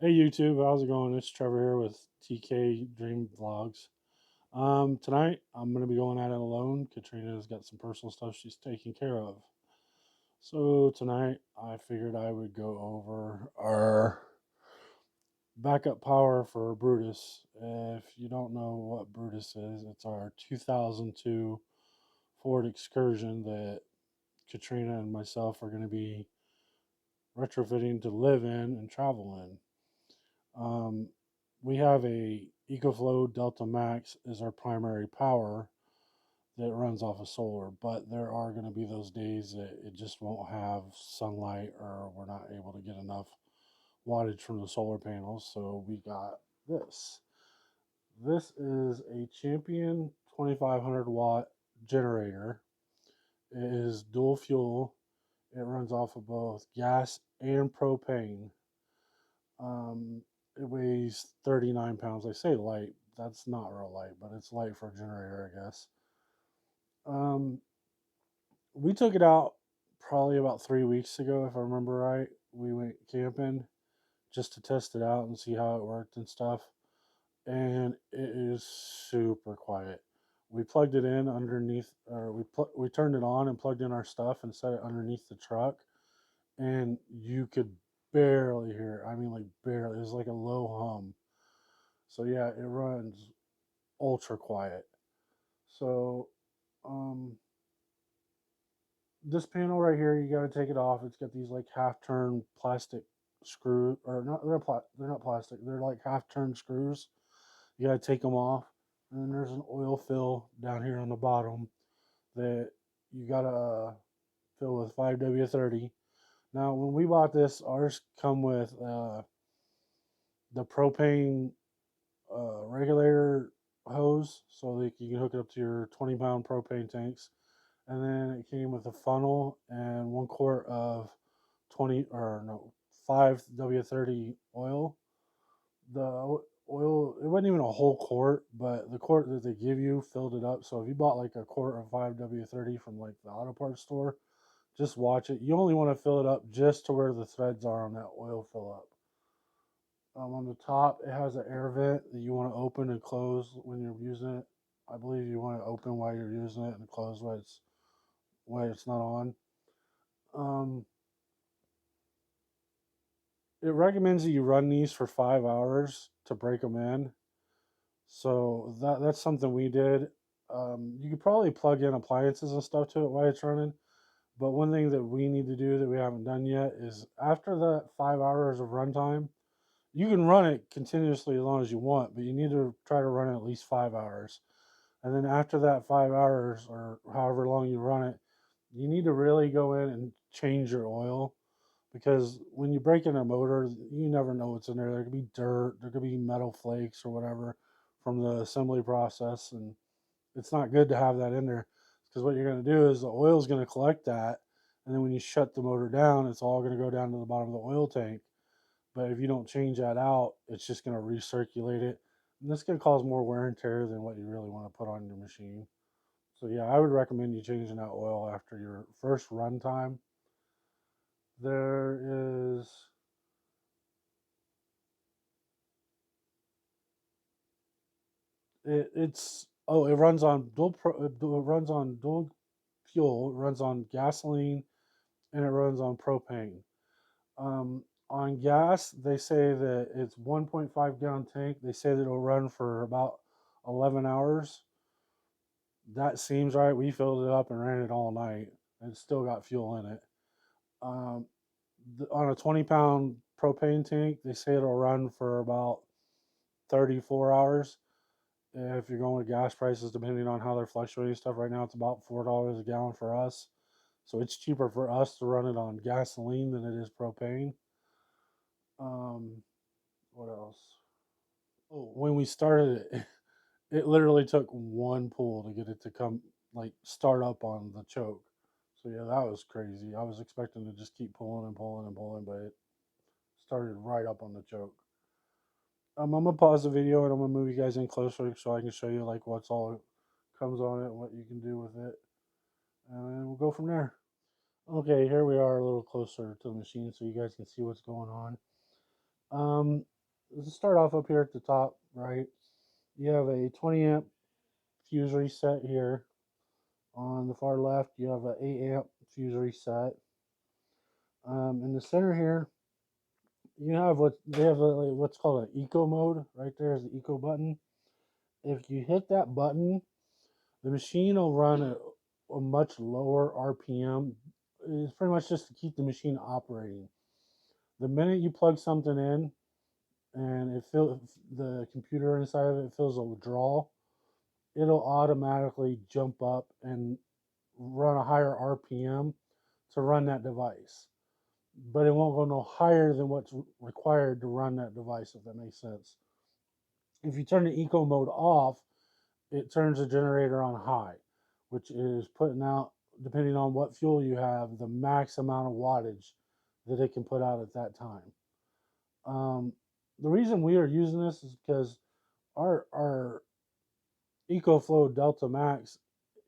Hey YouTube, how's it going? It's Trevor here with tkdreamvlogs. Tonight I'm gonna be going at it alone. Katrina's got some personal stuff she's taking care of. So tonight I figured I would go over our backup power for Brutus. If you don't know what Brutus is, it's our 2002 Ford Excursion that Katrina and myself are going to be retrofitting to live in and travel in. Um, we have a EcoFlow Delta Max is our primary power that runs off of solar, but there are going to be those days that it just won't have sunlight or we're not able to get enough wattage from the solar panels. So we got this. This is a Champion 2500 watt generator. It is dual fuel. It runs off of both gas and propane. Um, it weighs 39 pounds. I say light. That's not real light, but it's light for a generator, I guess. Um, we took it out probably about 3 weeks ago, if I remember right. We went camping just to test it out and see how it worked and stuff. And it is super quiet. We plugged it in underneath, or we turned it on and plugged in our stuff and set it underneath the truck, and you could barely hear it. I mean, like barely. It was like a low hum. So yeah, it runs ultra quiet. So um, this panel right here, you got to take it off. It's got these like half turn plastic screw, or not. They're not plastic. They're like half turn screws. You got to take them off. And then there's an oil fill down here on the bottom that you got to fill with 5W30. Now, when we bought this, ours come with the propane regulator hose so that you can hook it up to your 20-pound propane tanks. And then it came with a funnel and 1 quart of 20 or no 5W30 oil. The oil, it wasn't even a whole quart, but the quart that they give you filled it up. So if you bought like a quart of 5W30 from like the auto parts store, just watch it. You only want to fill it up just to where the threads are on that oil fill up. On the top, it has an air vent that you want to open and close when you're using it. I believe you want to open while you're using it and close when it's not on. Um, it recommends that you run these for 5 hours to break them in. So that's something we did. You could probably plug in appliances and stuff to it while it's running. But one thing that we need to do that we haven't done yet is after the 5 hours of runtime, you can run it continuously as long as you want, but you need to try to run it at least 5 hours. And then after that 5 hours or however long you run it, you need to really go in and change your oil because when you break in a motor, you never know what's in there. There could be dirt, there could be metal flakes or whatever from the assembly process, and it's not good to have that in there because what you're going to do is the oil is going to collect that, and then when you shut the motor down, it's all going to go down to the bottom of the oil tank. But if you don't change that out, it's just going to recirculate it, and this can cause more wear and tear than what you really want to put on your machine. So yeah, I would recommend you changing that oil after your first run time. There is it's oh, it runs on it runs on dual fuel. It runs on gasoline and it runs on propane. On gas, they say that it's 1.5 gallon tank. They say that it'll run for about 11 hours. That seems right. We filled it up and ran it all night and it still got fuel in it. Um, on a 20-pound propane tank, they say it'll run for about 34 hours. If you're going with gas prices, depending on how they're fluctuating stuff right now, it's about $4 a gallon for us. So it's cheaper for us to run it on gasoline than it is propane. Um, what else? Oh, when we started it, it literally took one pull to get it to come like start up on the choke. So yeah, that was crazy. I was expecting to just keep pulling and pulling and pulling, but it started right up on the choke. I'm gonna pause the video and I'm gonna move you guys in closer so I can show you like what's all comes on it, and what you can do with it, and then we'll go from there. Okay, here we are a little closer to the machine so you guys can see what's going on. let's start off up here at the top, right? You have a 20 amp fuse reset here. On the far left, you have an 8 amp fuse reset. In the center here, you have what they have what's called an eco mode. Right there is the eco button. If you hit that button, the machine will run at a much lower RPM. It's pretty much just to keep the machine operating. The minute you plug something in and it feels the computer inside of it feels a withdrawal, it'll automatically jump up and run a higher RPM to run that device. But it won't go no higher than what's required to run that device, if that makes sense. If you turn the eco mode off, it turns the generator on high, which is putting out, depending on what fuel you have, the max amount of wattage that it can put out at that time. The reason we are using this is because our EcoFlow Delta Max,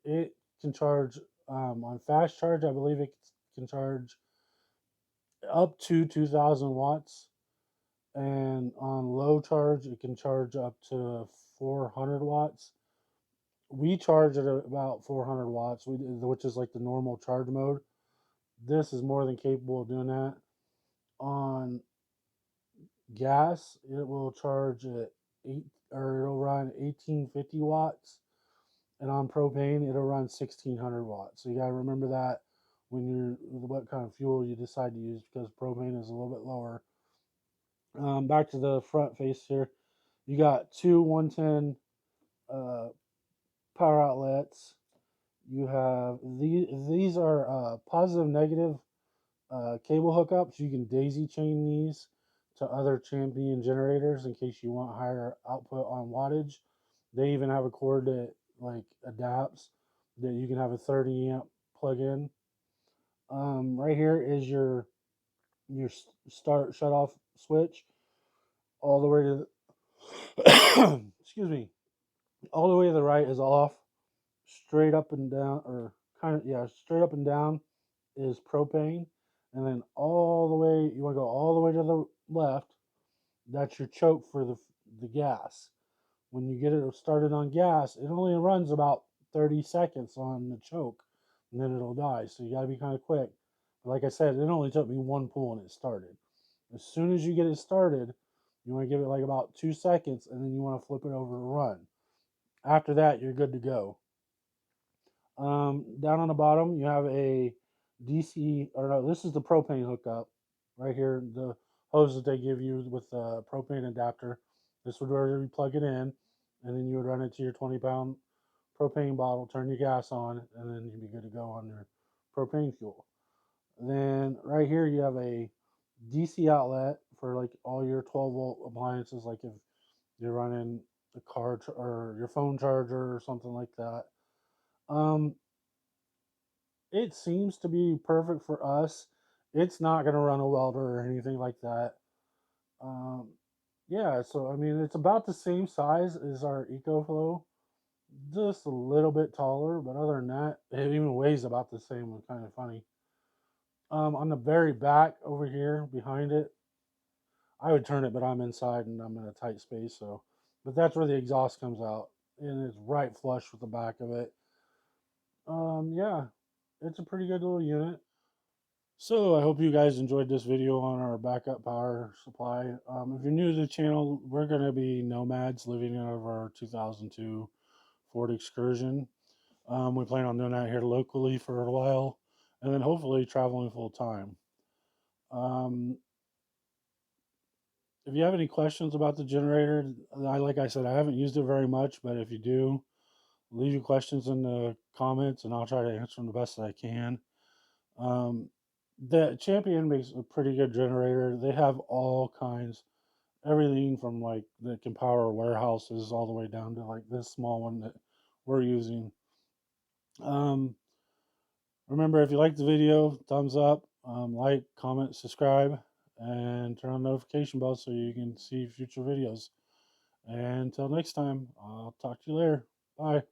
it can charge on fast charge. I believe it can charge up to 2,000 watts, and on low charge, it can charge up to 400 watts. We charge at about 400 watts, which is like the normal charge mode. This is more than capable of doing that. On gas, it will charge at it'll run 1850 watts, and on propane, it'll run 1600 watts. So you gotta remember that when you're what kind of fuel you decide to use, because propane is a little bit lower. Back to the front face here, you got two 110 power outlets. You have these are positive negative cable hookups. You can daisy chain these to other champion generators in case you want higher output on wattage. They even have a cord that like adapts, that you can have a 30 amp plug in. Right here is your start shut off switch, all the way to the excuse me, all the way to the right is off. Straight up and down, or kind of, yeah, straight up and down is propane, and then all the way, you want to go all the way to the left, that's your choke for the gas. When you get it started on gas, it only runs about 30 seconds on the choke, and then it'll die, so you got to be kind of quick. But like I said, it only took me one pull and it started. As soon as you get it started, you want to give it like about 2 seconds, and then you want to flip it over to run. After that, you're good to go. Down on the bottom, you have a DC, or no, this is the propane hookup right here. The hose that they give you with the propane adapter. This would where you plug it in, and then you would run it to your 20-pound propane bottle, turn your gas on, and then you'd be good to go on your propane fuel. Then right here, you have a DC outlet for like all your 12-volt appliances, like if you're running a car or your phone charger or something like that. It seems to be perfect for us. It's not going to run a welder or anything like that. Um, yeah, so I mean, it's about the same size as our EcoFlow, just a little bit taller, but other than that, it even weighs about the same. It's kind of funny. On the very back over here behind it, I would turn it, but I'm inside and I'm in a tight space, so. But that's where the exhaust comes out, and it's right flush with the back of it. Yeah, it's a pretty good little unit. So I hope you guys enjoyed this video on our backup power supply. If you're new to the channel, we're going to be nomads living out of our 2002 Ford Excursion. We plan on doing that here locally for a while, and then hopefully traveling full time. Um, if you have any questions about the generator, like I said, I haven't used it very much, but if you do, leave your questions in the comments, and I'll try to answer them the best that I can. Um, the Champion makes a pretty good generator. They have all kinds, everything from like that can power warehouses all the way down to like this small one that we're using. Um, Remember, if you like the video, thumbs up, like, comment, subscribe, and turn on the notification bell so you can see future videos. And until next time, I'll talk to you later. Bye.